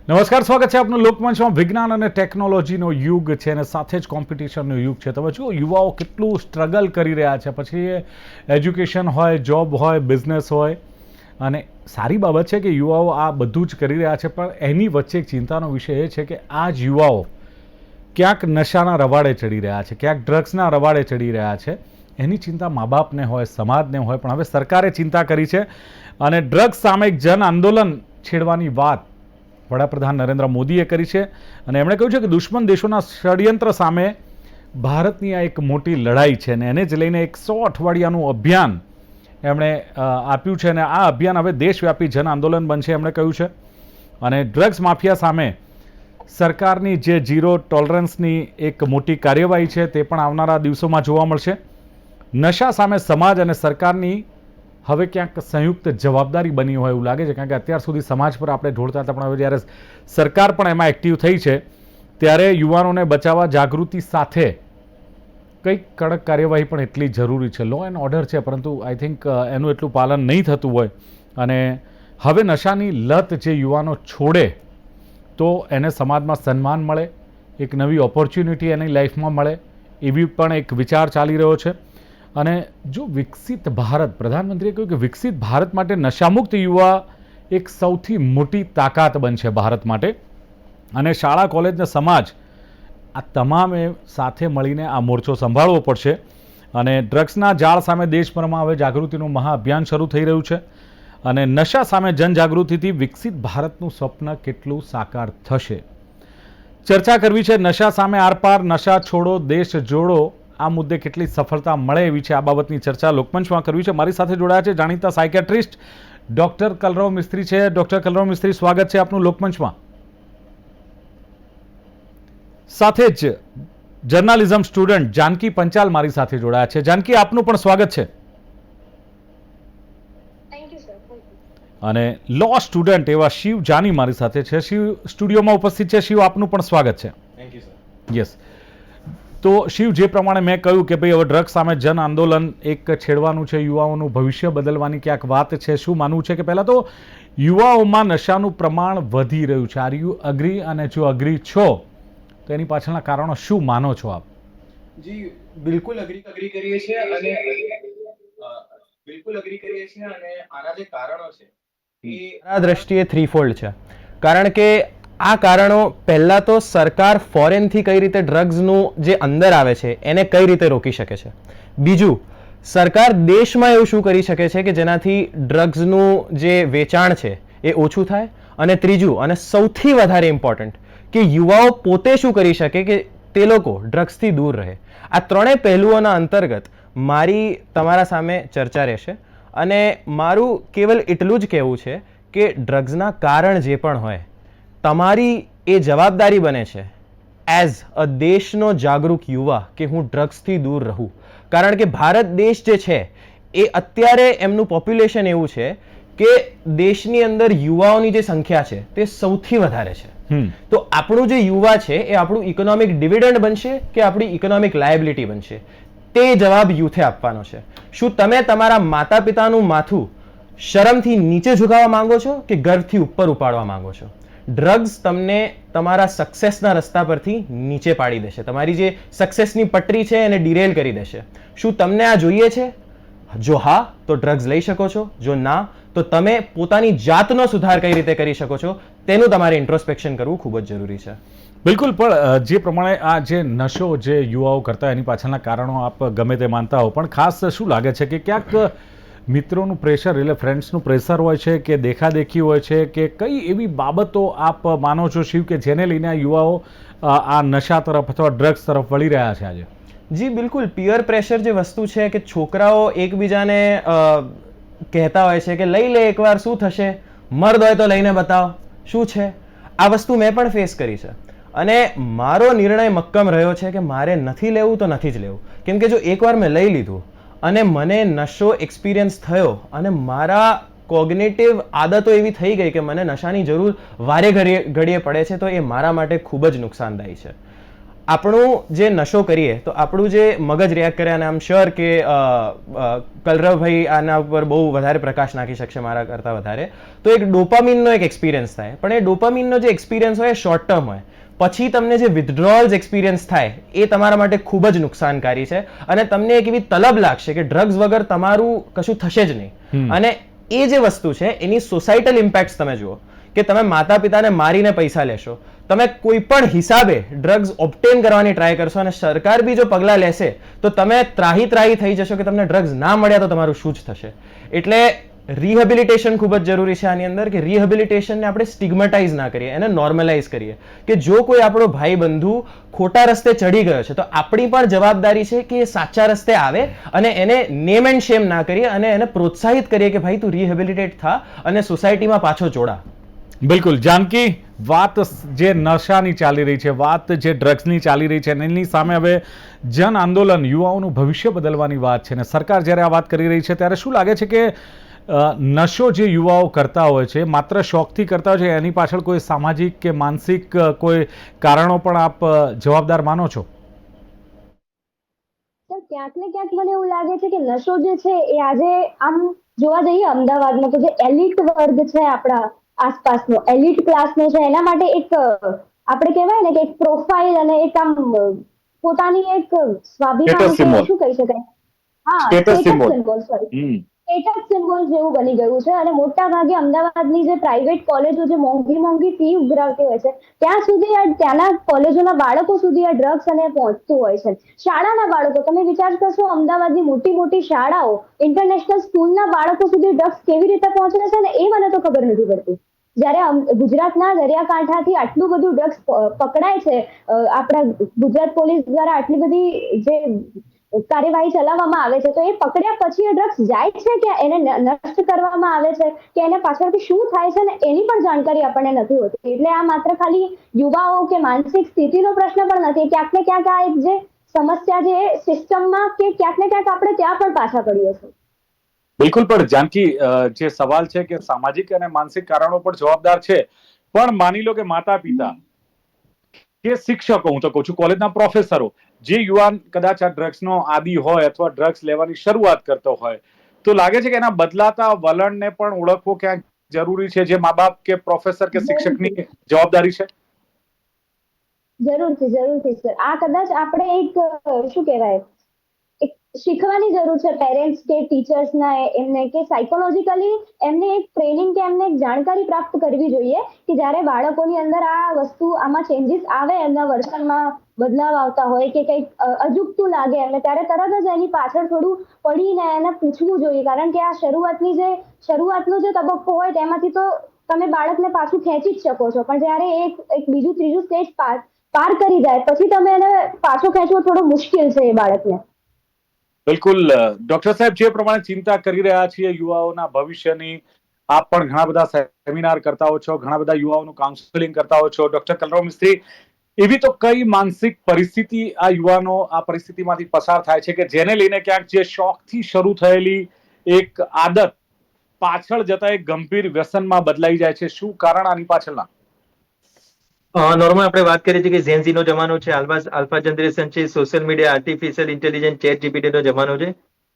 નમસ્કાર, સ્વાગત છે આપનું લોકમંચમાં। વિજ્ઞાન અને ટેકનોલોજીનો યુગ છે અને સાથે જ કોમ્પિટિશનનો યુગ છે। તમે જુઓ યુવાઓ કેટલું સ્ટ્રગલ કરી રહ્યા છે, પછી એ એજ્યુકેશન હોય, જોબ હોય, બિઝનેસ હોય, અને સારી બાબત છે કે યુવાઓ આ બધું જ કરી રહ્યા છે। પણ એની વચ્ચે એક ચિંતાનો વિષય એ છે કે આ જ યુવાઓ ક્યાંક નશાના રવાડે ચડી રહ્યા છે, ક્યાંક ડ્રગ્સના રવાડે ચડી રહ્યા છે। એની ચિંતા મા બાપને હોય, સમાજને હોય, પણ હવે સરકારે ચિંતા કરી છે અને ડ્રગ્સ સામે એક જન આંદોલન છેડવાની વાત વડાપ્રધાન નરેન્દ્ર મોદીએ કરી છે અને એમણે કહ્યું છે કે દુશ્મન દેશોના ષડયંત્ર સામે ભારતની આ એક મોટી લડાઈ છે અને એને જ લઈને એક 100 અઠવાડિયાનું અભિયાન એમણે આપ્યું છે અને આ અભિયાન હવે દેશવ્યાપી જન આંદોલન બનશે એમણે કહ્યું છે। અને ડ્રગ્સ માફિયા સામે સરકારની જે ઝીરો ટોલરન્સની એક મોટી કાર્યવાહી છે તે પણ આવનારા દિવસોમાં જોવા મળશે। નશા સામે સમાજ અને સરકારની હવે ક્યાંક સંયુક્ત જવાબદારી બની હોય એવું લાગે છે, કારણ કે અત્યાર સુધી સમાજ પર આપણે ઢોળતા હતા, પણ હવે જ્યારે સરકાર પણ એમાં એક્ટિવ થઈ છે ત્યારે યુવાનોને બચાવવા જાગૃતિ સાથે કંઈક કડક કાર્યવાહી પણ એટલી જરૂરી છે। લો એન્ડ ઓર્ડર છે, પરંતુ આઈ થિંક એનું એટલું પાલન નહીં થતું હોય અને હવે નશાની લત જે યુવાનો છોડે તો એને સમાજમાં સન્માન મળે, એક નવી ઓપોર્ચ્યુનિટી એની લાઈફમાં મળે, એવી પણ એક વિચાર ચાલી રહ્યો છે। અને જો વિકસિત ભારત, પ્રધાનમંત્રીએ કહ્યું કે વિકસિત ભારત માટે નશામુક્ત યુવા એક સૌથી મોટી તાકાત બનશે ભારત માટે, અને શાળા, કોલેજ અને સમાજ આ તમામે સાથે મળીને આ મોરચો સંભાળવો પડશે। અને ડ્રગ્સના જાળ સામે દેશભરમાં હવે જાગૃતિનું મહાઅભિયાન શરૂ થઈ રહ્યું છે અને નશા સામે જનજાગૃતિથી વિકસિત ભારતનું સ્વપ્ન કેટલું સાકાર થશે, ચર્ચા કરવી છે। નશા સામે આરપાર, નશા છોડો, દેશ જોડો, આ મુદ્દે કેટલી સફળતા મળે એવી છે, આ બાબતની ચર્ચા લોકમંચમાં કરવી છે। મારી સાથે જોડાયા છે જાણીતા સાયકેટ્રિસ્ટ ડૉક્ટર કલરવ મિસ્ત્રી છે। ડૉક્ટર કલરવ મિસ્ત્રી, સ્વાગત છે આપનું લોકમંચમાં। સાથે જ જર્નાલિઝમ સ્ટુડન્ટ જાનકી પંચાલ મારી સાથે જોડાયા છે। જાનકી, આપનું પણ સ્વાગત છે। અને લો સ્ટુડન્ટ એવા શિવ જાની મારી સાથે છે। શિવ સ્ટુડિયોમાં ઉપસ્થિત છે। શિવ, આપનું પણ સ્વાગત છે। Thank you sir. યસ, તો શિવ, જે પ્રમાણે મેં કહ્યું કે ભાઈ હવે ડ્રગ્સ સામે જન આંદોલન એક છેડવાનું છે, યુવાઓનું ભવિષ્ય બદલવાની ક્યાંક વાત છે, શું માનવું છે કે પહેલાં તો યુવાઓમાં નશાનું પ્રમાણ વધી રહ્યું છે? Are you agree? અને જો અગ્રી છો તો એની પાછળના કારણો શું માનો છો આપ? જી બિલકુલ અગ્રી કરીએ છીએ અને આના જે કારણો છે એ આ દ્રષ્ટિએ થ્રીફોલ્ડ છે। કારણ કે આ કારણો પહેલા તો સરકાર ફોરેનથી કઈ રીતે ડ્રગ્સનું જે અંદર આવે છે એને કઈ રીતે રોકી શકે છે, બીજું સરકાર દેશમાં એવું શું કરી શકે છે કે જેનાથી ડ્રગ્સનું જે વેચાણ છે એ ઓછું થાય, અને ત્રીજું અને સૌથી વધારે ઇમ્પોર્ટન્ટ કે યુવાઓ પોતે શું કરી શકે કે તે લોકો ડ્રગ્સથી દૂર રહે। આ ત્રણેય પહેલુઓના અંતર્ગત મારી તમારા સામે ચર્ચા રહેશે અને મારું કેવલ એટલું જ કહેવું છે કે ડ્રગ્સના કારણ જે પણ હોય તમારી એ જવાબદારી બને છે એઝ અ દેશનો જાગૃત યુવા કે હું ડ્રગ્સથી દૂર રહું। કારણ કે ભારત દેશ જે છે એ અત્યારે એમનું પોપ્યુલેશન એવું છે કે દેશની અંદર યુવાઓની જે સંખ્યા છે તે સૌથી વધારે છે। તો આપણું જે યુવા છે એ આપણું ઇકોનોમિક ડિવિડન્ડ બનશે કે આપણી ઇકોનોમિક લાયબિલિટી બનશે, તે જવાબ યુથે આપવાનો છે। શું તમે તમારા માતા પિતાનું માથું શરમથી નીચે ઝુકાવવા માંગો છો કે ગર્વથી ઉપર ઉપાડવા માંગો છો? ડ્રગ્સ તમને તમારા સક્સેસના રસ્તા પરથી નીચે પાડી દેશે, તમારી જે સક્સેસની પટરી છે એને ડિરેલ કરી દેશે। શું તમને આ જોઈએ છે? જો હા તો ડ્રગ્સ લઈ શકો છો, જો ના તો તમે પોતાની જાતનો સુધાર કઈ રીતે કરી શકો છો તેનું તમારે ઇન્ટ્રોસ્પેક્શન કરવું ખૂબ જ જરૂરી છે। બિલકુલ, પણ જે પ્રમાણે આ જે નશો જે યુવાઓ કરતા એની પાછળના કારણો આપ ગમે તે માનતા હો, પણ ખાસ શું લાગે છે કે ક્યાંક મિત્રોનું પ્રેશર, એટલે ફ્રેન્ડ્સનું પ્રેશર હોય છે કે દેખાદેખી હોય છે કે કઈ એવી બાબતો આપ માનો છો શિવ કે જેને લઈને આ યુવાઓ આ નશા તરફ અથવા ડ્રગ્સ તરફ વળી રહ્યા છે આજે? જી બિલકુલ, પિયર પ્રેશર જે વસ્તુ છે કે છોકરાઓ એકબીજાને કહેતા હોય છે કે લઈ લે એકવાર, શું થશે, મર્દ હોય તો લઈને બતાવ શું છે। આ વસ્તુ મેં પણ ફેસ કરી છે અને મારો નિર્ણય મક્કમ રહ્યો છે કે મારે નથી લેવું તો નથી જ લેવું। કેમ કે જો એકવાર મેં લઈ લીધું અને મને નશો એક્સપિરિયન્સ થયો અને મારા કોગ્નેટિવ આદતો એવી થઈ ગઈ કે મને નશાની જરૂર વારે ઘડીએ પડે છે, તો એ મારા માટે ખૂબ જ નુકસાનદાયી છે। આપણું જે નશો કરીએ તો આપણું જે મગજ રિએક્ટ કરે, અને આમ શ્યોર કે કલરવભાઈ આના ઉપર બહુ વધારે પ્રકાશ નાખી શકશે મારા કરતાં વધારે, તો એક ડોપામિનનો એક એક્સપિરિયન્સ થાય. પણ એ ડોપામિનનો જે એક્સપિરિયન્સ હોય એ શોર્ટ ટર્મ હોય. પછી તમને જે વિથડ્રોઅલ્સ એક્સપિરિયન્સ થાય એ તમારા માટે ખૂબ જ નુકસાનકારી છે, અને તમને એક એવી તલબ લાગશે કે ડ્રગ્સ વગર તમારું કશું થશે જ નહીં. અને એ જે વસ્તુ છે એની સોસાયટલ ઇમ્પેક્ટ તમે જુઓ કે તમે માતા પિતાને મારીને પૈસા લેશો, તમે કોઈ પણ હિસાબે ડ્રગ્સ ઓબ્ટેન કરવાની ટ્રાય કરશો, અને સરકાર બી જો પગલાં લેશે તો તમે ત્રાહી થઈ જશો કે તમને ડ્રગ્સ ના મળ્યા તો તમારું શું જ થશે. એટલે રિહેબિલિટેશન ખૂબ જ જરૂરી છે આની અંદર, કે રિહેબિલિટેશનને આપણે સ્ટિગ્મેટાઇઝ ના કરીએ, એને નોર્મલાઇઝ કરીએ. કે જો કોઈ આપણો ભાઈ બંધુ ખોટા રસ્તે ચડી ગયો છે તો આપણી પણ જવાબદારી છે કે એ સાચા રસ્તે આવે, અને એને નેમ એન્ડ શેમ ના કરીએ, અને એને પ્રોત્સાહિત કરીએ કે ભાઈ તું રિહેબિલિટેટ થા અને સોસાયટીમાં પાછો જોડા. બિલકુલ જાનકી, વાત જે નશાની ચાલી રહી છે, વાત જે ડ્રગ્સની ચાલી રહી છે, એની સામે હવે જન આંદોલન, યુવાઓનું ભવિષ્ય બદલવાની વાત છે, ને સરકાર જ્યારે આ વાત કરી રહી છે ત્યારે શું લાગે છે કે નશો જે યુવાઓ કરતા હોય છે માત્ર શોખથી કરતા હોય છે, એની પાછળ કોઈ સામાજિક કે માનસિક કોઈ કારણો પણ આપ જવાબદાર માનો છો? ક્યાંક ને ક્યાંક મને એવું લાગે છે કે નશો જે છે એ આજે આમ જોવા જઈએ અમદાવાદમાં તો જે એલિટ વર્ગ છે આપણા આસપાસનો એલિટ ક્લાસનો છે એના માટે એક આપણે કહેવાય ને કે એક પ્રોફાઇલ અને એક આમ પોતાની એક સ્વાભિમાન કે શું કહી શકાય, હા status symbol, sorry status symbol જેવું બની ગયું છે. અને મોટા ભાગે અમદાવાદની જે પ્રાઇવેટ કોલેજો જે મોંઘી ફી ઉઘરાવતી હોય છે ત્યાં સુધી ત્યાંના કોલેજોના બાળકો સુધી આ ડ્રગ્સ અને પહોંચતું હોય છે. શાળાના બાળકો, તમે વિચાર કરશો અમદાવાદની મોટી શાળાઓ, ઇન્ટરનેશનલ સ્કૂલના બાળકો સુધી ડ્રગ્સ કેવી રીતે પહોંચે છે ને એ મને તો ખબર નથી પડતી. જ્યારે ગુજરાતના દરિયાકાંઠાથી આટલું બધું ડ્રગ્સ પકડાય છે, આપણા ગુજરાત પોલીસ દ્વારા આટલી બધી જે કાર્યવાહી ચલાવવામાં આવે છે, તો એ પકડ્યા પછી એ ડ્રગ્સ જાય છે કે એને નષ્ટ કરવામાં આવે છે કે એને પાછળથી શું થાય છે ને એની પણ જાણકારી આપણને નથી હોતી. એટલે આ માત્ર ખાલી યુવાઓ કે માનસિક સ્થિતિનો પ્રશ્ન પણ નથી, ક્યાંક ને ક્યાંક આ એક જે સમસ્યા જે સિસ્ટમમાં કે ક્યાંક ને ક્યાંક આપણે ત્યાં પણ પાછા પડીએ છીએ. બિલકુલ, પણ જાનકી, જે સવાલ છે કે સામાજિક અને માનસિક કારણો પણ જવાબદાર છે, પણ માની લો કે માતા પિતા કે શિક્ષકો, હું તો કહું છું કોલેજના પ્રોફેસરો, જે યુવાન કદાચ આ ડ્રગ્સનો આદી હોય અથવા ડ્રગ્સ લેવાની શરૂઆત કરતો હોય, તો લાગે છે કે એના બદલાતા વલણને પણ ઓળખવો ક્યાંક જરૂરી છે, જે મા બાપ કે પ્રોફેસર કે શિક્ષકની જવાબદારી છે? જરૂરથી સર, આ કદાચ આપણે એક શું કહેવાય એક શીખવાની જરૂર છે પેરેન્ટ્સ કે ટીચર્સના, એમને કે સાયકોલોજીકલી એમને એક ટ્રેનિંગ કે એમને એક જાણકારી પ્રાપ્ત કરવી જોઈએ કે જ્યારે બાળકોની અંદર આ વસ્તુ, આમાં ચેન્જીસ આવે, એમના વર્તનમાં બદલાવ આવતા હોય કે કંઈક અજુગતું લાગે એમને, ત્યારે તરત જ એની પાછળ થોડું પડીને એને પૂછવું જોઈએ. કારણ કે આ શરૂઆતનો જે તબક્કો હોય તેમાંથી તો તમે બાળકને પાછું ખેંચી જ શકો છો, પણ જ્યારે એક બીજું ત્રીજું સ્ટેજ પાર કરી જાય પછી તમે એને પાછો ખેંચવો થોડો મુશ્કેલ છે એ બાળકને. બિલકુલ ડોક્ટર સાહેબ, જે પ્રમાણે ચિંતા કરી રહ્યા છીએ યુવાઓના ભવિષ્યની, આપ પણ ઘણા બધા સેમિનાર કરતા હો છો, ઘણા બધા યુવાઓનું કાઉન્સેલિંગ કરતા હો છો. ડોક્ટર કલરવ મિસ્ત્રી, એવી તો કઈ માનસિક પરિસ્થિતિ આ યુવાનો આ પરિસ્થિતિમાંથી પસાર થાય છે કે જેને લઈને ક્યાંક જે શોખથી શરૂ થયેલી એક આદત પાછળ જતા એક ગંભીર વ્યસનમાં બદલાઈ જાય છે? શું કારણ આની પાછળના? નોર્મલ આપણે વાત કરીએ છીએ કે ઝેનઝીનો જમાનો છે, આલ્ફા જનરેશન છે, social media, artificial intelligence, chat જીપીટીનો જમાનો છે.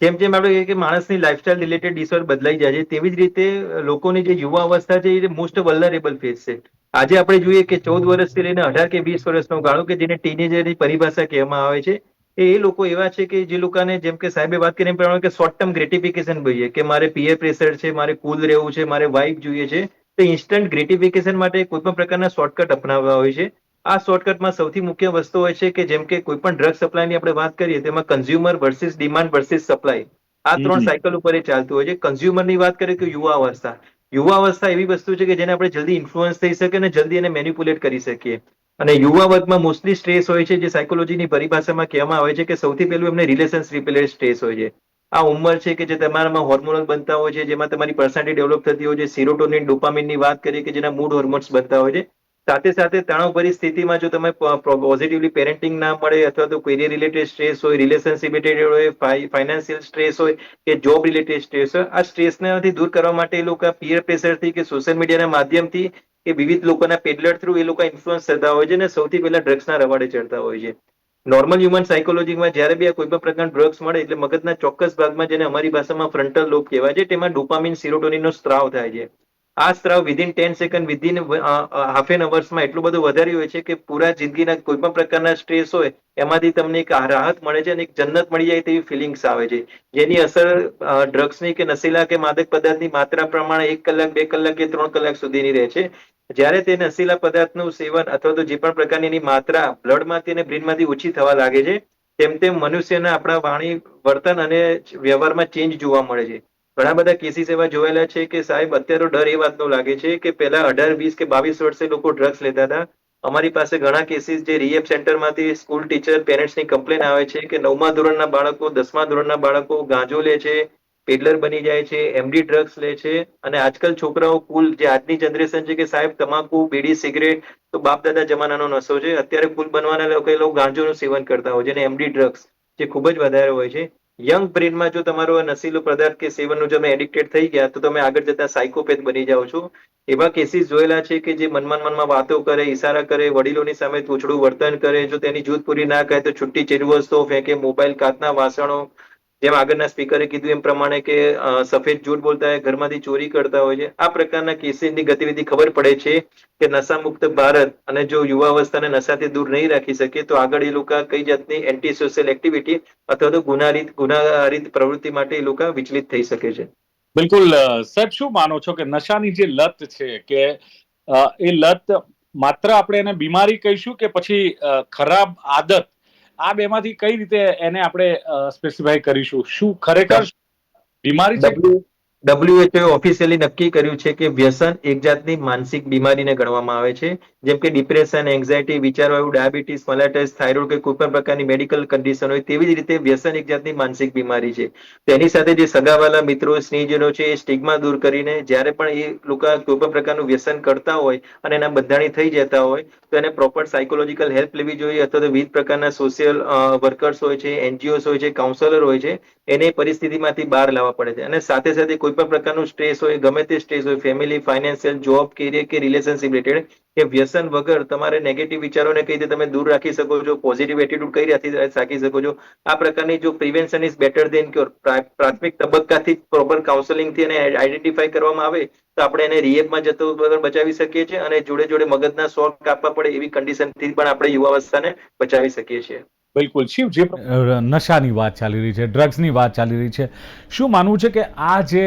જેમ જેમ આપણે કહીએ કે માણસની લાઇફસ્ટાઇલ રિલેટેડ ડિસઓર્ડર બદલાઈ જાય છે, તેવી જ રીતે લોકોની જે યુવા અવસ્થા છે એ મોસ્ટ વલ્નરેબલ ફેઝ છે. આજે આપણે જોઈએ કે 14 વર્ષથી લઈને 18 કે 20 વર્ષનો ગાળો કે જેને ટીનેજરની પરિભાષા કહેવામાં આવે છે, એ લોકો એવા છે કે જે લોકોને, જેમ કે સાહેબે વાત કરી એમ પ્રમાણે, કે શોર્ટ ટર્મ ગ્રેટિફિકેશન જોઈએ, કે મારે પીએ પ્રેશર છે, મારે કુલ રહેવું છે, મારે વાઇફ જોઈએ છે, તો ઇન્સ્ટન્ટ ગ્રેટિફિકેશન માટે કોઈ પણ પ્રકારના શોર્ટકટ અપનાવવા હોય છે. આ શોર્ટકટમાં સૌથી મુખ્ય વસ્તુ હોય છે કે જેમ કે કોઈ પણ ડ્રગ સપ્લાયની આપણે વાત કરીએ તેમાં consumer versus demand versus supply, આ 3 સાયકલ ઉપર એ ચાલતું હોય છે. કન્ઝ્યુમરની વાત કરીએ કે યુવા અવસ્થા એવી વસ્તુ છે કે જેને આપણે જલ્દી ઇન્ફ્લુઅન્સ થઈ શકે અને જલ્દી એને મેન્યુપ્યુલેટ કરી શકીએ. અને યુવા વર્ગમાં મોસ્ટલી સ્ટ્રેસ હોય છે, જે સાયકોલોજીની પરિભાષામાં કહેવામાં આવે છે કે સૌથી પહેલું એમને રિલેશન્સ રિલેટેડ સ્ટ્રેસ હોય છે. આ ઉંમર છે કે જે તમારામાં હોર્મોનલ બનતા હોય છે, જેમાં તમારી પર્સનાલિટી ડેવલપ થતી હોય છે. સિરોટોનિન, ડોપામિનની વાત કરીએ કે જેના મૂડ હોર્મોન્સ બનતા હોય છે. સાથે સાથે તણાવભરી સ્થિતિમાં જો તમે પોઝિટિવલી પેરેન્ટિંગ ના મળે, અથવા તો કેરિયર રિલેટેડ સ્ટ્રેસ હોય, રિલેશનશિપ રિલેટેડ હોય, ફાઇનાન્શિયલ સ્ટ્રેસ હોય કે જોબ રિલેટેડ સ્ટ્રેસ હોય, આ સ્ટ્રેસનાથી દૂર કરવા માટે એ લોકો પીયર પ્રેશરથી કે સોશિયલ મીડિયાના માધ્યમથી કે વિવિધ લોકોના પેડલર થ્રુ એ લોકો ઇન્ફ્લુઅન્સ થતા હોય છે અને સૌથી પહેલા ડ્રગ્સના રવાડે ચડતા હોય છે. નોર્મલ હ્યુમન સાયકોલોજીમાં જ્યારે બી આ કોઈ પણ પ્રકારના ડ્રગ્સ મળે એટલે મગજના ચોક્કસ ભાગમાં, જેને અમારી ભાષામાં ફ્રન્ટલ લોબ કહેવાય છે, તેમાં ડોપામિન સિરોટોનિનનો સ્ત્રાવ થાય છે. આ સ્ત્રાવ within 10 second, within half an અવર્સમાં એટલું બધું વધારે હોય છે કે પૂરા જિંદગીના કોઈ પણ પ્રકારના સ્ટ્રેસ હોય એમાંથી તમને એક રાહત મળે છે અને એક જન્નત મળી જાય તેવી ફિલિંગ્સ આવે છે. જેની અસર ડ્રગ્સની કે નશીલા કે માદક પદાર્થની માત્રા પ્રમાણે 1 કલાક, 2 કલાક કે 3 કલાક સુધીની રહે છે. જ્યારે તે નશીલા પદાર્થનું સેવન અથવા તો જે પણ પ્રકારની એની માત્રા બ્લડમાંથી અને બ્રેનમાંથી ઓછી થવા લાગે છે, તેમ તેમ મનુષ્યના આપણા વાણી, વર્તન અને વ્યવહારમાં ચેન્જ જોવા મળે છે. ઘણા બધા કેસીસ એવા જોયેલા છે કે સાહેબ અત્યારે ડર એ વાતનો લાગે છે કે પહેલા 18, 20 કે 22 વર્ષે લોકો ડ્રગ્સ લેતા હતા. અમારી પાસે ઘણા કેસીસ જે રિહેબ સેન્ટરમાંથી સ્કૂલ ટીચર, પેરેન્ટ્સની કમ્પ્લેન આવે છે કે 9મા ધોરણના બાળકો, 10મા ધોરણના બાળકો ગાંજો લે છે, પેડલર બની જાય છે, એમડી ડ્રગ્સ લે છે. અને આજકાલ છોકરાઓ કુલ, જે આજની જનરેશન છે, કે સાહેબ તમાકુ, બીડી, સિગરેટ તો બાપ દાદા જમાનાનો નશો છે. અત્યારે કુલ બનવાના લોકો ગાંજોનું સેવન કરતા હોય છે અને એમડી ડ્રગ્સ જે ખૂબ જ વધારે હોય છે. યંગ બ્રેનમાં જો તમારો નશીલો પદાર્થ કે સેવનનું તમે એડિક્ટેડ થઈ ગયા તો તમે આગળ જતા સાયકોપેથ બની જાઓ છો. એવા કેસીસ જોયેલા છે કે જે મનમાં વાતો કરે, ઈશારા કરે, વડીલોની સામે તોછડું વર્તન કરે, જો તેની જૂથ પૂરી ના કરે તો છૂટી ચીજવસ્તુઓ ફેંકે, મોબાઈલ, કાચના વાસણો, જેમ આગળના સ્પીકરે કીધું એમ પ્રમાણે કે સફેદ જૂઠ બોલતા હોય, ઘરમાંથી ચોરી કરતા હોય છે. આ પ્રકારના કેસીસની ગતિવિધિ ખબર પડે છે કે નશામુક્ત ભારત, અને જો યુવાવસ્થાને નશાથી દૂર નહીં રાખી શકે તો આગળ એ લોકો કઈ જાતની એન્ટી સોશિયલ એક્ટિવિટી અથવા તો ગુનાહિત પ્રવૃત્તિ માટે એ લોકો વિચલિત થઈ શકે છે. બિલકુલ. સાહેબ, શું માનો છો કે નશાની જે લત છે કે એ લત માત્ર આપણે એને બીમારી કહીશું કે પછી ખરાબ આદત, આ બેમાંથી કઈ રીતે એને આપણે સ્પેસિફાઈ કરીશું? શું ખરેખર બીમારી છે? WHO ઓફિશિયલી નક્કી કર્યું છે કે વ્યસન એક જાતની માનસિક બીમારીને ગણવામાં આવે છે. જેમ કે ડિપ્રેશન, એન્ઝાયટી, વિચારવાયું, ડાયાબિટીસ, મલાઇટિસ, થાઇરોઇડ કે કોઈ પણ પ્રકારની મેડિકલ કન્ડિશન હોય, તેવી જ રીતે વ્યસન એક જાતની માનસિક બીમારી છે. તેની સાથે જે સગાવાલા મિત્રો, સ્નેહીજનો છે, એ સ્ટિગ્મા દૂર કરીને જ્યારે પણ એ લોકો કોઈ પણ પ્રકારનું વ્યસન કરતા હોય અને એના બંધાણી થઈ જતા હોય તો એને પ્રોપર સાયકોલોજીકલ હેલ્પ લેવી જોઈએ, અથવા તો વિવિધ પ્રકારના સોશિયલ વર્કર્સ હોય છે, NGOs હોય છે, કાઉન્સલર હોય છે, એને પરિસ્થિતિમાંથી બહાર લાવવા પડે છે. અને સાથે સાથે કોઈ પણ પ્રકારનું સ્ટ્રેસ હોય, ગમે તે સ્ટ્રેસ હોય, ફેમિલી, ફાઇનાન્શિયલ, જોબ, કેરિયર કે રિલેશનશિપ રિલેટેડ, કે વ્યસન વગર તમારે નેગેટિવ વિચારોને કઈ રીતે તમે દૂર રાખી શકો છો, પોઝિટિવ એટીટ્યુડ કઈ રીતે રાખી શકો છો, આ પ્રકારની જો prevention is better than cure, પ્રાથમિક તબક્કાથી પ્રોપર કાઉન્સેલિંગથી એને આઈડેન્ટિફાઈ કરવામાં આવે તો આપણે એને રિહેબમાં જતો બચાવી શકીએ છીએ અને જોડે જોડે મગજના શોખ કાપવા પડે એવી કન્ડિશનથી પણ આપણે યુવાવસ્થાને બચાવી શકીએ છીએ. બિલકુલ. શિવ, જે નશાની વાત ચાલી રહી છે, ડ્રગ્સની વાત ચાલી રહી છે, શું માનવું છે કે આ જે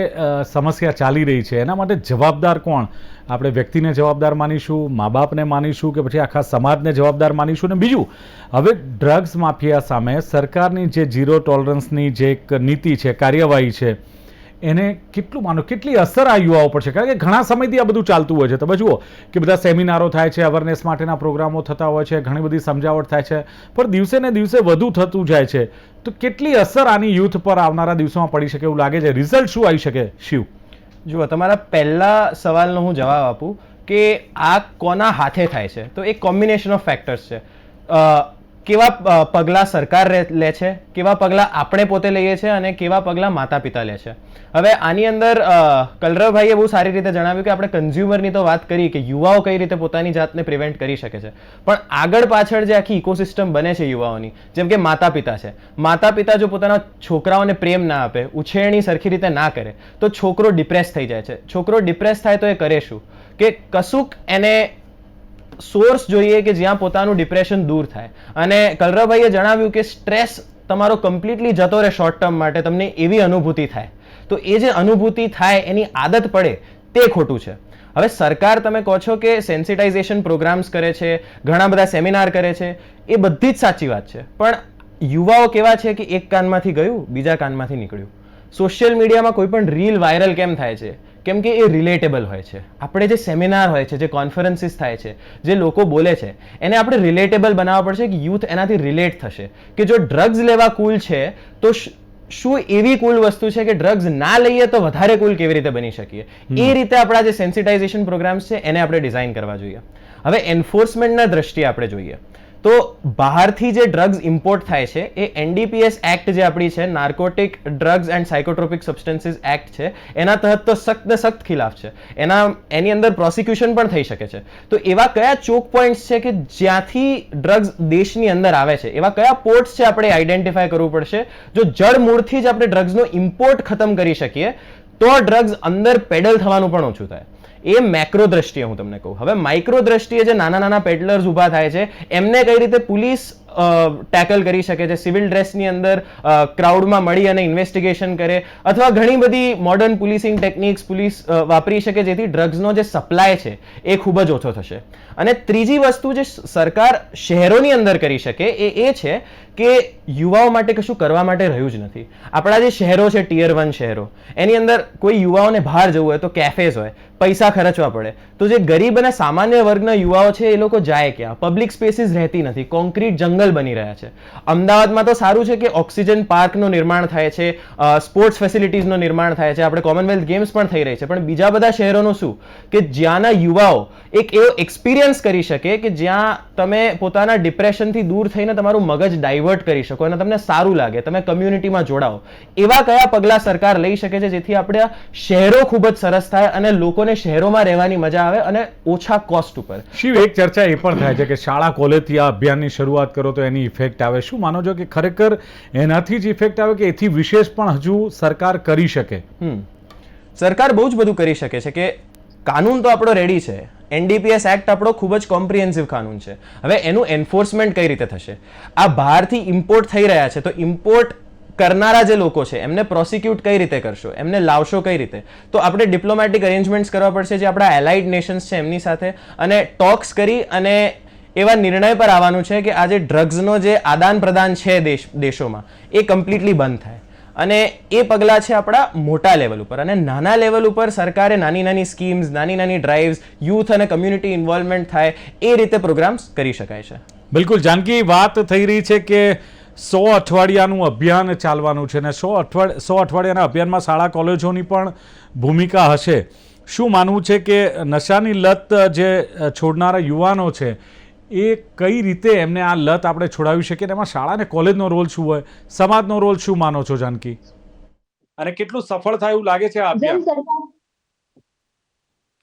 સમસ્યા ચાલી રહી છે એના માટે જવાબદાર કોણ? આપણે વ્યક્તિને જવાબદાર માનીશું, મા બાપને માનીશું, કે પછી આખા સમાજને જવાબદાર માનીશું? ને બીજું, હવે ડ્રગ્સ માફિયા સામે સરકારની જે ઝીરો ટોલરન્સની જે એક નીતિ છે, કાર્યવાહી છે, એને કેટલું માનો, કેટલી અસર આ યુવાઓ પર છે? કારણ કે ઘણા સમયથી આ બધું ચાલતું હોય છે. તમે જુઓ કે બધા સેમિનારો થાય છે, અવેરનેસ માટેના પ્રોગ્રામો થતા હોય છે, ઘણી બધી સમજાવટ થાય છે, પણ દિવસે ને દિવસે વધુ થતું જાય છે. તો કેટલી અસર આની યુથ પર આવનારા દિવસોમાં પડી શકે એવું લાગે છે? રિઝલ્ટ શું આવી શકે? શિવ, જુઓ, તમારા પહેલા સવાલનો હું જવાબ આપું કે આ કોના હાથે થાય છે, તો એક કોમ્બિનેશન ઓફ ફેક્ટર્સ છે. કેવા પગલાં સરકાર લે છે, કેવા પગલાં આપણે પોતે લઈએ છીએ અને કેવા પગલાં માતા પિતા લે છે. હવે આની અંદર કલરવભાઈએ બહુ સારી રીતે જણાવ્યું કે આપણે કન્ઝ્યુમરની તો વાત કરી કે યુવાઓ કઈ રીતે પોતાની જાતને પ્રિવેન્ટ કરી શકે છે, પણ આગળ પાછળ જે આખી ઇકોસિસ્ટમ બને છે યુવાઓની, જેમ કે માતા પિતા છે. માતા પિતા જો પોતાના છોકરાઓને પ્રેમ ના આપે, ઉછેરણી સરખી રીતે ના કરે તો છોકરો ડિપ્રેસ થઈ જાય છે. છોકરો ડિપ્રેસ થાય તો એ કરે શું કે કશુંક એને સોર્સ જોઈએ કે જ્યાં પોતાનું ડિપ્રેશન દૂર થાય. અને કલરવભાઈએ જણાવ્યું કે સ્ટ્રેસ તમારો કમ્પ્લીટલી જતો રહે શોર્ટ ટર્મ માટે, તમને એવી અનુભૂતિ થાય, તો એ જે અનુભૂતિ થાય એની આદત પડે તે ખોટું છે. હવે સરકાર, તમે કહો છો કે સેન્સિટાઇઝેશન પ્રોગ્રામ્સ કરે છે, ઘણા બધા સેમિનાર કરે છે, એ બધી જ સાચી વાત છે, પણ યુવાઓ કેવા છે કે એક કાનમાંથી ગયું બીજા કાનમાંથી નીકળ્યું. સોશિયલ મીડિયામાં કોઈ પણ રીલ વાયરલ કેમ થાય છે? કેમ કે એ રિલેટેબલ હોય છે. આપણે જે સેમિનાર હોય છે, જે કોન્ફરન્સીસ થાય છે, જે લોકો બોલે છે, એને આપણે રિલેટેબલ બનાવવા પડશે કે યુથ એનાથી રિલેટ થશે. કે જો ડ્રગ્સ લેવા કુલ છે તો શું એવી કુલ વસ્તુ છે કે ડ્રગ્સ ના લઈએ તો વધારે કુલ કેવી રીતે બની શકીએ? એ રીતે આપણા જે સેન્સિટાઇઝેશન પ્રોગ્રામ્સ છે એને આપણે ડિઝાઇન કરવા જોઈએ. હવે એન્ફોર્સમેન્ટના દ્રષ્ટિએ આપણે જોઈએ તો બહારથી જે ડ્રગ્સ ઇમ્પોર્ટ થાય છે એ NDPS એક્ટ જે આપણી છે, narcotic drugs and psychotropic substances act છે, એના તહત તો સખ્ત ને સખ્ત ખિલાફ છે. એની અંદર પ્રોસિક્યુશન પણ થઈ શકે છે. તો એવા કયા ચોક પોઈન્ટ્સ છે કે જ્યાંથી ડ્રગ્સ દેશની અંદર આવે છે, એવા કયા પોર્ટ્સ છે આપણે આઈડેન્ટિફાય કરવું પડશે. જો જડ મૂળથી જ આપણે ડ્રગ્સનો ઇમ્પોર્ટ ખતમ કરી શકીએ તો ડ્રગ્સ અંદર પેડલ થવાનું પણ ઓછું થાય. એ મેક્રો દ્રષ્ટિએ હું તમને કહું. હવે માઇક્રો દ્રષ્ટિએ જે નાના નાના પેડલર્સ ઊભા થાય છે એમને કઈ રીતે પોલીસ ટેકલ કરી શકે છે, સિવિલ ડ્રેસની અંદર ક્રાઉડમાં મળી અને ઇન્વેસ્ટિગેશન કરે, અથવા ઘણી બધી મોડર્ન પોલીસિંગ ટેકનિક્સ પોલીસ વાપરી શકે જેથી ડ્રગ્સનો જે સપ્લાય છે એ ખૂબ જ ઓછો થશે. અને ત્રીજી વસ્તુ જે સરકાર શહેરોની અંદર કરી શકે એ છે કે યુવાઓ માટે કશું કરવા માટે રહ્યું જ નથી. આપણા જે શહેરો છે ટિયર 1 શહેરો, એની અંદર કોઈ યુવાઓને બહાર જવું હોય તો કેફેઝ હોય, પૈસા ખર્ચવા પડે. તો જે ગરીબ અને સામાન્ય વર્ગના યુવાઓ છે એ લોકો જાય ક્યાં? પબ્લિક સ્પેસીસ રહેતી નથી, કોન્ક્રીટ જંગલ બની રહ્યા છે. અમદાવાદમાં તો સારું છે કે ઓક્સિજન પાર્કનું નિર્માણ થાય છે, સ્પોર્ટ્સ ફેસિલિટીઝનું નિર્માણ થાય છે, આપણે કોમનવેલ્થ ગેમ્સ પણ થઈ રહી છે. પણ બીજા બધા શહેરોનું શું કે જ્યાંના યુવાઓ એક એવો એક્સપિરિયન્સ કરી શકે કે જ્યાં તમે પોતાના ડિપ્રેશનથી દૂર થઈને તમારું મગજ ડાયવર્ટ કરી શકો અને તમને સારું લાગે, તમે કમ્યુનિટીમાં જોડાઓ. એવા કયા પગલાં સરકાર લઈ શકે છે જેથી આપણે શહેરો ખૂબ જ સરસ થાય અને લોકોને શહેરોમાં રહેવાની મજા આવે અને ઓછા કોસ્ટ ઉપર. શિવ, એક ચર્ચા એ પણ થાય છે કે શાળા કોલેજથી આ અભિયાનની શરૂઆત કરો તો એની ઇફેક્ટ આવે. શું માનો છો કે ખરેખર એનાથી જ ઇફેક્ટ આવે કે એથી વિશેષ પણ હજુ સરકાર કરી શકે? સરકાર બહુ જ બધું કરી શકે છે કે કાનૂન તો આપણો રેડી છે. NDPS એક્ટ આપણો ખૂબ જ કોમ્પ્રિહેન્સિવ કાનૂન છે. હવે એનું એન્ફોર્સમેન્ટ કઈ રીતે થશે? આ બહારથી ઇમ્પોર્ટ થઈ રહ્યા છે તો ઇમ્પોર્ટ કરનારા જે લોકો છે એમને પ્રોસિક્યુટ કઈ રીતે કરશો, એમને લાવશો કઈ રીતે? તો આપણે ડિપ્લોમેટિક અરેન્જમેન્ટ્સ કરવા પડશે જે આપણા એલાઇડ નેશન્સ છે એમની સાથે, અને ટોક્સ કરી અને એવા નિર્ણય પર આવવાનું છે કે આ જે ડ્રગ્સનો જે આદાન પ્રદાન છે દેશોમાં એ કમ્પ્લીટલી બંધ થાય. અને એ પગલાં છે આપણા મોટા લેવલ ઉપર. અને નાના લેવલ ઉપર સરકારે નાની નાની સ્કીમ્સ, નાની નાની ડ્રાઇવ્સ, યુથ અને કમ્યુનિટી ઇન્વોલ્વમેન્ટ થાય એ રીતે પ્રોગ્રામ્સ કરી શકાય છે. બિલકુલ જાનકી, વાત થઈ રહી છે કે 100 અઠવાડિયાનું અભિયાન ચાલવાનું છે, અને 100 અઠવાડિયાના અભિયાનમાં શાળા કોલેજોની પણ ભૂમિકા હશે. શું માનવું છે કે નશાની લત જે છોડનારા યુવાનો છે એ કઈ રીતે એમને આ લત આપણે છોડાવી શકીએ? એમાં શાળા અને કોલેજનો રોલ શું હોય, સમાજનો રોલ શું માનો છો જાનકી? અને કેટલું સફળ થાય એવું લાગે છે આ અભિયાન?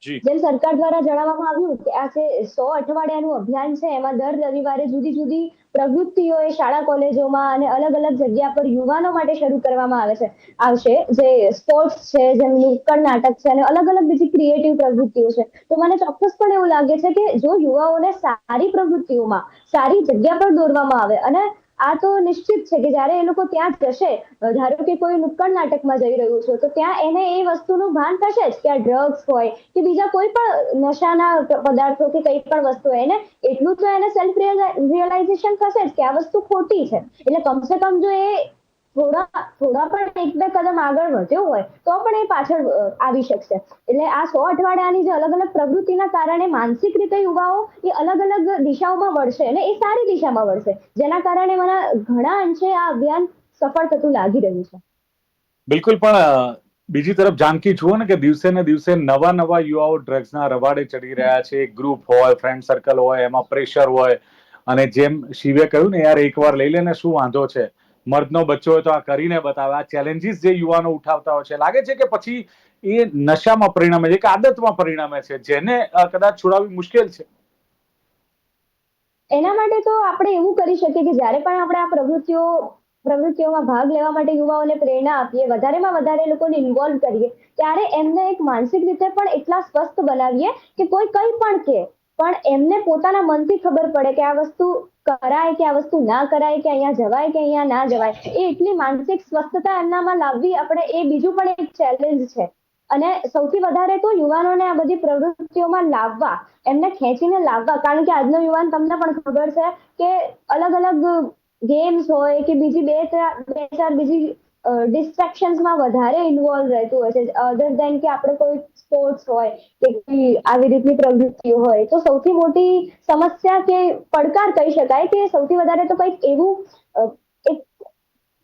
જેમ સરકાર દ્વારા જણાવવામાં આવ્યું કે આ જે 100 અઠવાડિયાનું અભિયાન છે એમાં દર રવિવારે જુદી જુદી પ્રવૃત્તિઓ એ શાળા કોલેજોમાં અને અલગ અલગ જગ્યા પર યુવાનો માટે શરૂ કરવામાં આવશે. જે સ્પોર્ટ્સ છે, જેમ નુક્કડ નાટક છે અને અલગ અલગ બીજી ક્રિએટિવ પ્રવૃત્તિઓ છે. તો મને ચોક્કસપણે એવું લાગે છે કે જો યુવાઓને સારી પ્રવૃત્તિઓમાં, સારી જગ્યા પર દોરવામાં આવે, અને આ તો નિશ્ચિત છે કે જ્યારે એ લોકો ત્યાં જશે, ધારો કે કોઈ નુક્કડ નાટકમાં જઈ રહ્યું છે તો ત્યાં એને એ વસ્તુનું ભાન થશે જ કે આ ડ્રગ્સ હોય કે બીજા કોઈ પણ નશાના પદાર્થો કે કઈ પણ વસ્તુ હોય, એને એટલું તો એને સેલ્ફ રિયલાઇઝેશન થશે જ કે આ વસ્તુ ખોટી છે. એટલે કમસે કમ જો એ થોડા પણ 1-2 કદમ આગળ વધ્યો હોય તો પણ એ પાછળ આવી શકશે. એટલે આ 100 અઠવાડિયાની જે અલગ અલગ પ્રવૃત્તિના કારણે માનસિક રીતે યુવાઓ એ અલગ અલગ દિશાઓમાં વળશે અને એ સારી દિશામાં વળશે, જેના કારણે મને ઘણા અંશે આ અભિયાન સફળ થતું લાગી રહ્યું છે. બિલકુલ. પણ બીજી તરફ જાનકી, જુઓ ને કે દિવસે ને દિવસે નવા યુવાઓ ડ્રગ્સના રવાડે ચડી રહ્યા છે. ગ્રુપ હોય, ફ્રેન્ડ સર્કલ હોય, એમાં પ્રેશર હોય, અને જેમ શિવે કહ્યું ને, યાર એકવાર લઈ લે ને શું વાંધો છે, મર્દનો બચ્ચો હોય તો આ કરીને બતાવે. આ ચેલેન્જીસ જે યુવાનો ઉઠાવતા હોય છે, લાગે છે કે પછી એ નશામાં પરિણમે છે કે આદતમાં પરિણમે છે, જેને કદાચ છોડાવવી મુશ્કેલ છે. એના માટે તો આપણે એવું કરી શકીએ કે જ્યારે પણ આપણે આ પ્રવૃત્તિઓમાં ભાગ લેવા માટે યુવાઓને પ્રેરણા આપીએ, વધારેમાં વધારે લોકોને ઇન્વોલ્વ કરીએ, ત્યારે એમને એક માનસિક રીતે પણ એટલા સ્વસ્થ બનાવીએ કે કોઈ કંઈ પણ કહે પણ એમને પોતાના મનથી ખબર પડે કે આ વસ્તુ કરાય કે આ વસ્તુ ના કરાય, કે અહીંયા જવાય કે અહીંયા ના જવાય. એ એટલી માનસિક સ્વસ્થતા એમનામાં લાવવી આપણે એ બીજું પણ એક ચેલેન્જ છે. અને સૌથી વધારે તો યુવાનોને આ બધી પ્રવૃત્તિઓમાં લાવવા, એમને ખેંચીને લાવવા, કારણ કે આજનો યુવાન તમને પણ ખબર છે કે અલગ અલગ ગેમ્સ હોય કે બીજી બે ચાર બીજી ડિસ્ટ્રેક્શન્સમાં વધારે ઇન્વોલ્વ રહેતું હોય છે, અધર દેન કે આપણે કોઈ સ્પોર્ટ્સ હોય કે આવી રીતની પ્રવૃત્તિઓ હોય. તો સૌથી મોટી સમસ્યા કે પડકાર કહી શકાય કે સૌથી વધારે તો કંઈક એવું એક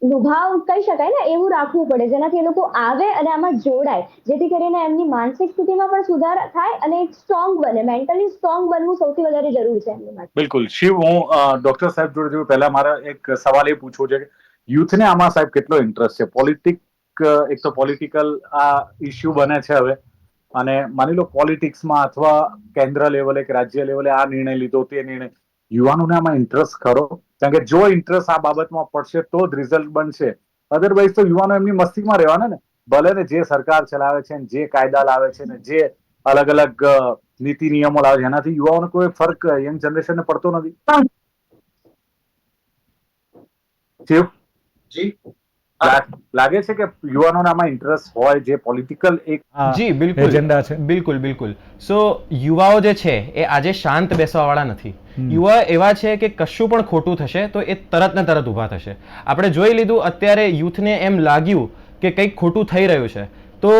લુભાવ કહી શકાય ને એવું રાખવું પડે જેનાથી એ લોકો આવે અને આમાં જોડાય, જેથી કરીને એમની માનસિક સ્થિતિમાં પણ સુધાર થાય અને એક સ્ટ્રોંગ બને. મેન્ટલી સ્ટ્રોંગ બનવું સૌથી વધારે જરૂરી છે એમની માટે. બિલકુલ. શિવ, હું ડોક્ટર સાહેબ જોડે જોડે પહેલા મારા એક સવાલ એ પૂછવો છે કે યુથને આમાં સાહેબ કેટલો ઇન્ટરેસ્ટ છે? એક તો પોલિટિકલ આ ઇસ્યુ બને છે હવે, અને માની લો પોલિટિક્સમાં અથવા કેન્દ્ર લેવલે કે રાજ્ય લેવલે આ નિર્ણય લીધો તે નિર્ણય, યુવાનોને આમાં ઇન્ટરેસ્ટ ખરો? કારણ કે જો ઇન્ટરેસ્ટ આ બાબતમાં પડશે તો જ રિઝલ્ટ બનશે. અધરવાઇઝ તો યુવાનો એમની મસ્તીમાં રહેવાના ને. ભલે ને જે સરકાર ચલાવે છે, જે કાયદા લાવે છે, ને જે અલગ અલગ નીતિ નિયમો લાવે છે, એનાથી યુવાઓને કોઈ ફરક યંગ જનરેશનને પડતો નથી. શિવ, જી લાગે છે કે યુવાનોને આમાં ઇન્ટરેસ્ટ હોય, જે પોલિટિકલ એક જી બિલકુલ એજન્ડા છે? બિલકુલ. સો યુવાઓ જે છે એ આજે શાંત બેસવાવાળા નથી. યુવા એવા છે કે કશું પણ ખોટું થશે તો એ તરત ને તરત ઊભા થશે. આપણે જોઈ લીધું, અત્યારે યુથને એમ લાગ્યું કે કંઈક ખોટું થઈ રહ્યું છે તો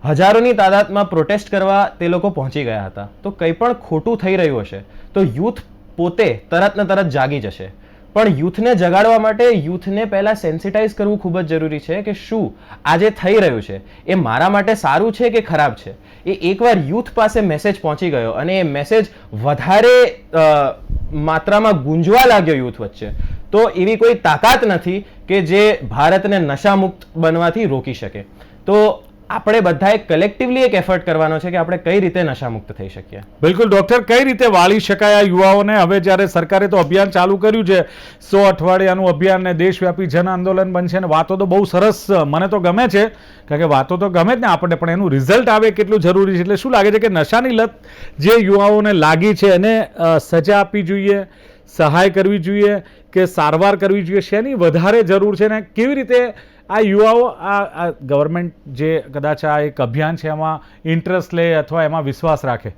હજારોની તાદાદમાં પ્રોટેસ્ટ કરવા તે લોકો પહોંચી ગયા હતા. તો કંઈ પણ ખોટું થઈ રહ્યું હશે તો યુથ પોતે તરત ને તરત જાગી જશે. પણ યુથને જગાડવા માટે યુથને પહેલા સેન્સિટાઇઝ કરવું ખૂબ જ જરૂરી છે કે શું આ જે થઈ રહ્યું છે એ મારા માટે સારું છે કે ખરાબ છે. એ એકવાર યુથ પાસે મેસેજ પહોંચી ગયો અને એ મેસેજ વધારે માત્રામાં ગુંજવા લાગ્યો યુથ વચ્ચે, તો એવી કોઈ તાકાત નથી કે જે ભારતને નશામુક્ત બનવાથી રોકી શકે. તો આપણે બધાએ કલેક્ટિવલી એક એફર્ટ કરવાનો છે કે આપણે કઈ રીતે નશામુક્ત થઈ શકીએ. બિલકુલ ડોક્ટર, કઈ રીતે વાળી શકાય આ યુવાઓને? હવે જ્યારે સરકારે તો અભિયાન ચાલુ કર્યું છે, 100 અઠવાડિયાનું અભિયાન ને દેશવ્યાપી જન આંદોલન બનશે, ને વાતો તો બહુ સરસ, મને તો ગમે છે, કારણ કે વાતો તો ગમે જ ને આપણને, પણ એનું રિઝલ્ટ આવે કેટલું જરૂરી છે. એટલે શું લાગે છે કે નશાની લત જે યુવાઓને લાગી છે એને સજા આપવી જોઈએ, સહાય કરવી જોઈએ કે સારવાર કરવી જોઈએ? શેની વધારે જરૂર છે ને કેવી રીતે આ યુવાઓ આ ગવર્મેન્ટ જે કદાચ આ એક અભિયાન છે એમાં ઇન્ટરેસ્ટ લે અથવા એમાં વિશ્વાસ રાખે?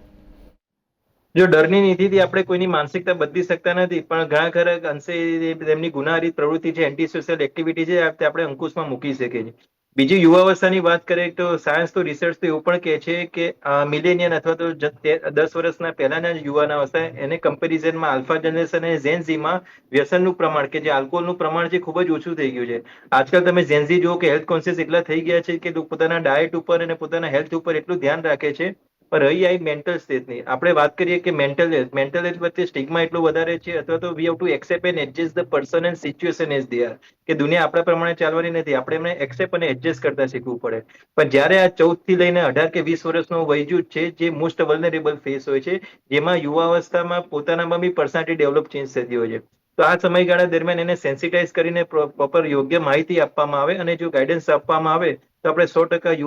જો ડરની નીતિથી આપણે કોઈની માનસિકતા બદલી શકતા નથી, પણ ઘણા ખરા અંશે તેમની ગુનાહિત પ્રવૃત્તિ છે, એન્ટી સોશિયલ એક્ટિવિટી છે, તે આપણે અંકુશમાં મૂકી શકીએ છીએ. બીજી યુવાવસ્થાની વાત કરીએ તો સાયન્સ તો રિસર્ચ તો એવું પણ કહે છે કે મિલેનિયન અથવા તો 10 વર્ષના પહેલાના યુવાનાવસ્થા એને કમ્પેરિઝનમાં આલ્ફા જનરેશન અને ઝેનઝીમાં વ્યસનનું પ્રમાણ કે જે આલ્કોહોલનું પ્રમાણ છે ખૂબ જ ઓછું થઈ ગયું છે. આજકાલ તમે ઝેનઝી જુઓ કે હેલ્થ કોન્શિયસ એટલા થઈ ગયા છે કે પોતાના ડાયટ ઉપર અને પોતાના હેલ્થ ઉપર એટલું ધ્યાન રાખે છે. પણ રહી આવી મેન્ટલ સ્ટેટની, આપણે વાત કરીએ કે મેન્ટલ હેલ્થ વચ્ચે સ્ટિગ્મા એટલું વધારે છે, અથવા તો we have to accept and adjust the person and situation as they are, કે દુનિયા આપણા પ્રમાણે ચાલવાની નથી, આપણે એમને એક્સેપ્ટ અને એડજસ્ટ કરતા શીખવું પડે. પણ જ્યારે આ 14 થી લઈને 18 કે 20 વર્ષનો વયજૂથ છે, જે મોસ્ટ વલ્નરેબલ ફેસ હોય છે, જેમાં યુવાવસ્થામાં પોતાનામાં બી પર્સનાલિટી ડેવલપ ચેન્જ થતી હોય છે, તો આ સમયગાળા દરમિયાન એને સેન્સિટાઇઝ કરીને પ્રોપર યોગ્ય માહિતી આપવામાં આવે અને જો ગાઈડન્સ આપવામાં આવે તો આપણે 100%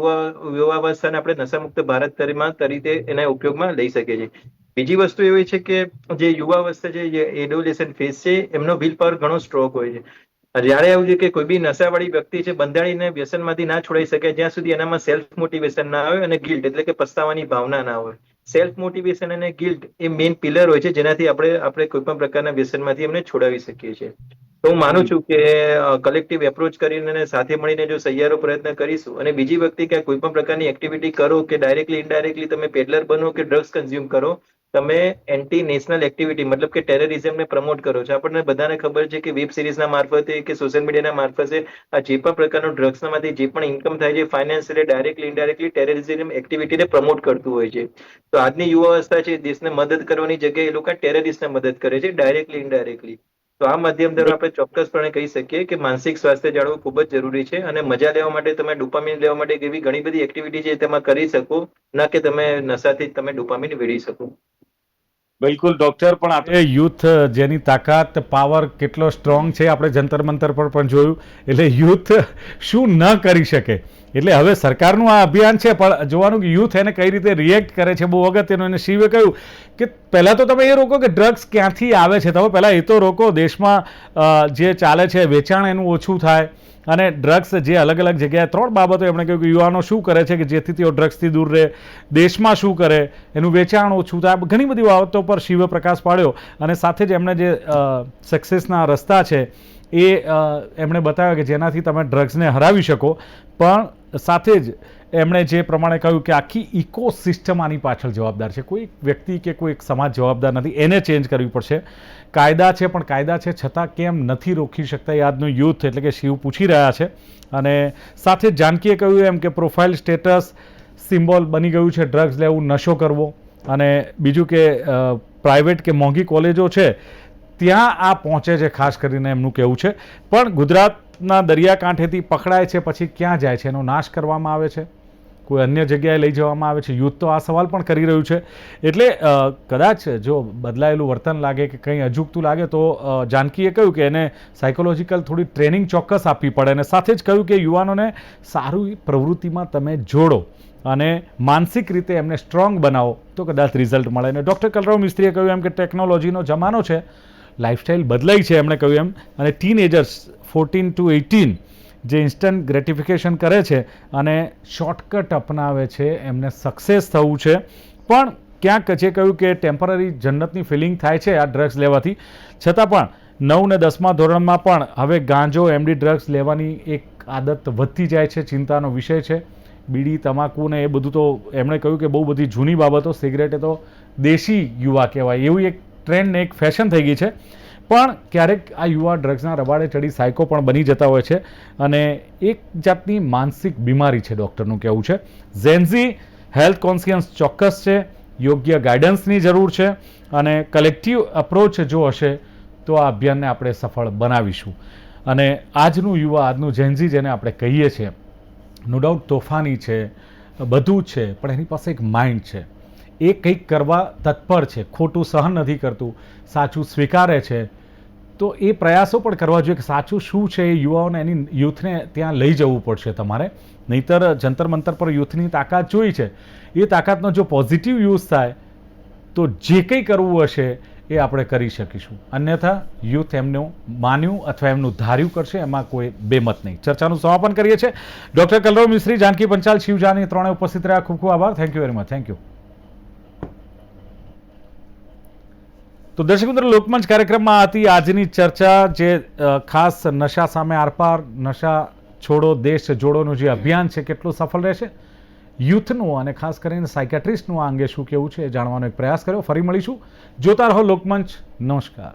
યુવાવસ્થાને આપણે નશામુક્ત ભારત તરીકે એના ઉપયોગમાં લઈ શકીએ છીએ. બીજી વસ્તુ એવી છે કે જે યુવાવસ્થા છે, જે એડોલેસન્ટ ફેઝ છે, એમનો વિલ પાવર ઘણો સ્ટ્રોંગ હોય છે. જ્યારે એવું છે કે કોઈ બી નશાવાળી વ્યક્તિ છે, બંધાણીને વ્યસનમાંથી ના છોડાઈ શકે જ્યાં સુધી એનામાં સેલ્ફ મોટિવેશન ના આવે અને ગિલ્ટ એટલે કે પસ્તાવાની ભાવના ના હોય. સેલ્ફ મોટિવેશન અને ગિલ્ટ એ મેઇન પિલર હોય છે જેનાથી આપણે કોઈ પણ પ્રકારના વ્યસનમાંથી એમને છોડાવી શકીએ છીએ. તો હું માનું છું કે કલેક્ટિવ એપ્રોચ કરીને સાથે મળીને જો સહિયારો પ્રયત્ન કરીશું, અને બીજી વખતે કે કોઈ પણ પ્રકારની એક્ટિવિટી કરો કે ડાયરેક્ટલી ઇનડાયરેક્ટલી તમે પેડલર બનો કે ડ્રગ્સ કન્ઝ્યુમ કરો, તમે એન્ટી નેશનલ એક્ટિવિટી મતલબ કે ટેરરિઝમને પ્રમોટ કરો છો. આપણને બધાને ખબર છે કે વેબ સિરીઝના મારફતે કે સોશિયલ મીડિયાના મારફતે આ જે પણ પ્રકારનું ડ્રગ્સમાંથી જે પણ ઇન્કમ થાય છે, ફાઇનાન્શિયલી ડાયરેક્ટલી ઇનડાયરેક્ટલી ટેરરિઝમ એક્ટિવિટીને પ્રમોટ કરતું હોય છે. તો આજની યુવાવસ્થા છે, દેશને મદદ કરવાની જગ્યાએ એ લોકો ટેરરિસ્ટને મદદ કરે છે, ડાયરેક્ટલી ઇનડાયરેક્ટલી. તો આ માધ્યમ દ્વારા આપણે ચોક્કસપણે કહી શકીએ કે માનસિક સ્વાસ્થ્ય જાળવવું ખૂબ જ જરૂરી છે, અને મજા લેવા માટે તમે ડોપામિન લેવા માટે એવી ઘણી બધી એક્ટિવિટી છે તેમાં કરી શકો, ના કે તમે નશાથી તમે ડોપામિન વેડી શકો. બિલકુલ ડોક્ટર, પણ આપણે યુથ જેની તાકાત પાવર કેટલો સ્ટ્રોંગ છે આપણે જંતર મંતર પર પણ જોયું. એટલે યુથ શું ન કરી શકે, એટલે હવે સરકારનું આ અભિયાન છે, પણ જોવાનું કે યુથ એને કઈ રીતે રિએક્ટ કરે છે, બહુ અગત્યનું. એને શિવે કહ્યું કે પહેલાં તો તમે એ રોકો કે ડ્રગ્સ ક્યાંથી આવે છે, તમે પહેલાં એ તો રોકો દેશમાં જે ચાલે છે વેચાણ એનું ઓછું થાય, અને ડ્રગ્સ જે અલગ અલગ જગ્યાએ 3 બાબતો એમણે કહ્યું કે યુવાનો શું કરે છે કે જેથી તેઓ ડ્રગ્સથી દૂર રહે, દેશમાં શું કરે એનું વેચાણ ઓછું થાય, ઘણી બધી બાબતો પર શિવે પ્રકાશ પાડ્યો. અને સાથે જ એમણે જે સક્સેસના રસ્તા છે એ એમણે બતાવ્યા કે જેનાથી તમે ડ્રગ્સને હરાવી શકો, પણ સાથે જ એમણે જે પ્રમાણે કહ્યું કે આખી ઇકોસિસ્ટમ આની પાછળ જવાબદાર છે, કોઈ એક વ્યક્તિ કે કોઈ એક સમાજ જવાબદાર નથી, એને ચેન્જ કરવી પડશે. કાયદા છે પણ કાયદા છે છતાં કેમ નથી રોકી શકતા એ આજનું યુથ એટલે કે શિવ પૂછી રહ્યા છે. અને સાથે જાનકીએ કહ્યું એમ કે પ્રોફાઇલ સ્ટેટસ સિમ્બોલ બની ગયું છે ડ્રગ્સ લેવું, નશો કરવો. અને બીજું કે પ્રાઇવેટ કે મોંઘી કોલેજો છે ત્યાં આ પહોંચે છે, ખાસ કરીને એમનું કહેવું છે. પણ ગુજરાતના દરિયાકાંઠેથી પકડાય છે પછી ક્યાં જાય છે, એનો નાશ કરવામાં આવે છે, કોઈ અન્ય જગ્યાએ લઈ જવામાં આવે છે. યુથ તો આ સવાલ પણ કરી રહ્યું છે. એટલે કદાચ જો બદલાયેલું વર્તન લાગે કે કંઈ અજુગતું લાગે તો જાનકીએ કહ્યું કે એને સાયકોલોજીકલ થોડી ટ્રેનિંગ ચોક્કસ આપવી પડે. અને સાથે જ કહ્યું કે યુવાનોને સારી પ્રવૃત્તિમાં તમે જોડો અને માનસિક રીતે એમને સ્ટ્રોંગ બનાવો તો કદાચ રિઝલ્ટ મળે. અને ડૉક્ટર કલરવ મિસ્ત્રીએ કહ્યું એમ કે ટેકનોલોજીનો જમાનો છે, લાઇફસ્ટાઈલ બદલાઈ છે એમણે કહ્યું એમ. અને ટીનેજર્સ 14 to 18 જે ઇન્સ્ટન્ટ ગ્રેટિફિકેશન કરે છે અને શોર્ટકટ અપનાવે છે, એમને સક્સેસ થવું છે. પણ ક્યાંક જે કહ્યું કે ટેમ્પરરી જન્નતની ફિલિંગ થાય છે આ ડ્રગ્સ લેવાથી, છતાં પણ 9 ને 10મા ધોરણમાં પણ હવે ગાંજો એમડી ડ્રગ્સ લેવાની એક આદત વધતી જાય છે, ચિંતાનો વિષય છે. બીડી, તમાકુ ને એ બધું તો એમણે કહ્યું કે બહુ બધી જૂની બાબતો, સિગરેટ એ તો દેશી યુવા કહેવાય એવી એક ટ્રેન્ડ ને એક ફેશન થઈ ગઈ છે. પણ ક્યારેક આ યુવા ડ્રગ્સના રબાડે ચડી સાયકો પણ બની જતા હોય છે અને એક જાતની માનસિક બીમારી છે, ડૉક્ટરનું કહેવું છે. ઝેન્ઝી હેલ્થ કોન્શિયસ ચોક્કસ છે, યોગ્ય ગાઈડન્સની જરૂર છે અને કલેક્ટિવ અપ્રોચ જો હશે તો આ અભિયાનને આપણે સફળ બનાવીશું. અને આજનું યુવા, આજનું ઝેન્ઝી જેને આપણે કહીએ છીએ, નો ડાઉટ તોફાની છે, બધું છે, પણ એની પાસે એક માઇન્ડ છે, એ કંઈક કરવા તત્પર છે, ખોટું સહન નથી કરતું, સાચું સ્વીકારે છે. તો એ પ્રયાસો પણ કરવા જોઈએ કે સાચું શું છે એ યુવાઓને, એની યુથને ત્યાં લઈ જવું પડશે તમારે. નહીંતર જંતર મંતર પર યુથની તાકાત જોઈ છે, એ તાકાતનો જો પોઝિટિવ યુઝ થાય તો જે કંઈ કરવું હશે એ આપણે કરી શકીશું. અન્યથા યુથ એમનું માન્યું અથવા એમનું ધાર્યું કરશે, એમાં કોઈ બેમત નહીં. ચર્ચાનું સમાપન કરીએ છીએ. ડૉક્ટર કલરવ મિસ્ત્રી, જાનકી પંચાલ, શિવજાની ત્રણે ઉપસ્થિત રહ્યા. ખૂબ ખૂબ આભાર. Thank you very much. Thank you. તો દર્શક મિત્રો, લોકમંચ કાર્યક્રમમાં હતી આજની ચર્ચા, જે ખાસ નશા સામે આરપાર, નશા છોડો દેશ જોડોનું જે અભિયાન છે કેટલું સફળ રહેશે, યુથનું અને ખાસ કરીને સાયકેટ્રિસ્ટનું આ અંગે શું કહેવું છે એ જાણવાનો એક પ્રયાસ કર્યો. ફરી મળીશું. જોતા રહો લોકમંચ. નમસ્કાર.